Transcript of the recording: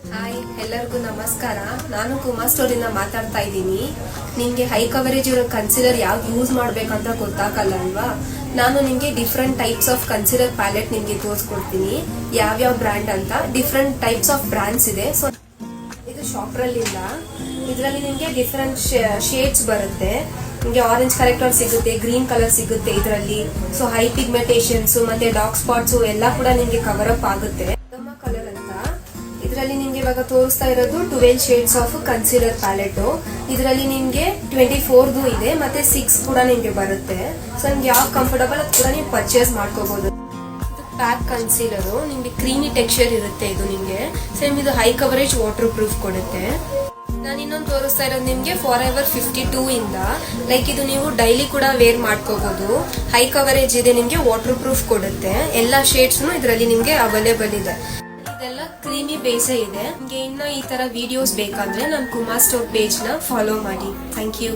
Hi, ಎಲ್ಲರಿಗೂ ನಮಸ್ಕಾರ. ನಾನು ಕುಮಾರ್ ಸ್ಟೋರಿಂದ ಮಾತಾಡ್ತಾ ಇದ್ದೀನಿ. ನಿಮಗೆ ಹೈ ಕವರೇಜ್ ಇರೋ ಕನ್ಸಿಲರ್ ಯಾವ್ದು ಯೂಸ್ ಮಾಡ್ಬೇಕಂತ ಗೊತ್ತಾಗಲ್ಲ ಅಲ್ವಾ? ನಾನು ನಿಮಗೆ different types of concealer palette ನಿಮಗೆ ತೋರಿಸ್ಕೊಡ್ತೀನಿ. ಯಾವ್ಯಾವ ಬ್ರ್ಯಾಂಡ್ ಅಂತ. ಡಿಫ್ರೆಂಟ್ ಟೈಪ್ಸ್ ಆಫ್ ಬ್ರ್ಯಾಂಡ್ಸ್ ಇದೆ. ಸೊ ಇದು ಶಾಪ್ರಲ್ಲಿಂದ. ಇದರಲ್ಲಿ ನಿಮಗೆ ಡಿಫ್ರೆಂಟ್ ಶೇಡ್ಸ್ ಬರುತ್ತೆ. ನಿಮಗೆ ಆರೆಂಜ್ ಕಲೆಕ್ಟರ್ ಸಿಗುತ್ತೆ, ಗ್ರೀನ್ ಕಲರ್ ಸಿಗುತ್ತೆ ಇದರಲ್ಲಿ. ಸೊ ಹೈ ಪಿಗ್ಮೆಂಟೇಷನ್ಸ್ ಮತ್ತೆ ಡಾರ್ಕ್ ಸ್ಪಾಟ್ಸ್ ಎಲ್ಲ ಕೂಡ ನಿಮಗೆ ಕವರ್ ಅಪ್ ಆಗುತ್ತೆ. ಕಲರ್ ಅಂತ ಇದರಲ್ಲಿ ನಿಮ್ಗೆ ಇವಾಗ ತೋರಿಸ್ತಾ ಇರೋದು 12 ಶೇಡ್ಸ್ ಆಫ್ ಕನ್ಸಿಲರ್ ಪ್ಯಾಲೆಟ್. ಇದರಲ್ಲಿ ನಿಮ್ಗೆ 24 ಇದೆ ಮತ್ತೆ 6 ಕೂಡ ನಿಮ್ಗೆ ಬರುತ್ತೆ. ಸೊ ನಿಮ್ಗೆ ಯಾವ ಕಂಫರ್ಟಬಲ್ ಅದು ಕೂಡ ನೀವು ಪರ್ಚೇಸ್ ಮಾಡ್ಕೋಬಹುದು. ಪ್ಯಾಕ್ ಕನ್ಸಿಲರ್ ನಿಮ್ಗೆ ಕ್ರೀಮಿ ಟೆಕ್ಸ್ಚರ್ ಇರುತ್ತೆ. ಇದು ನಿಮ್ಗೆ ಸೇಮ್ ಇದು ಹೈ ಕವರೇಜ್ ವಾಟರ್ ಪ್ರೂಫ್ ಕೊಡುತ್ತೆ. ನಾನು ಇನ್ನೊಂದು ತೋರಿಸ್ತಾ ಇರೋದು ನಿಮ್ಗೆ ಫಾರೆವರ್ 52 ಇಂದ. ಲೈಕ್ ಇದು ನೀವು ಡೈಲಿ ಕೂಡ ವೇರ್ ಮಾಡ್ಕೋಬಹುದು. ಹೈ ಕವರೇಜ್ ಇದೆ, ನಿಮ್ಗೆ ವಾಟರ್ ಪ್ರೂಫ್ ಕೊಡುತ್ತೆ. ಎಲ್ಲಾ ಶೇಡ್ಸ್ ಇದರಲ್ಲಿ ನಿಮ್ಗೆ ಅವೈಲೇಬಲ್ ಇದೆ. ಇದೆಲ್ಲ ಕ್ರೀಮಿ ಬೇಸೇ ಇದೆ. ನಿಮ್ಗೆ ಇನ್ನ ಈ ತರ ವಿಡಿಯೋಸ್ ಬೇಕಾದ್ರೆ ನಮ್ಮ ಕುಮಾರ್ ಸ್ಟೋರ್ ಪೇಜ್ ನ ಫಾಲೋ ಮಾಡಿ. Thank you.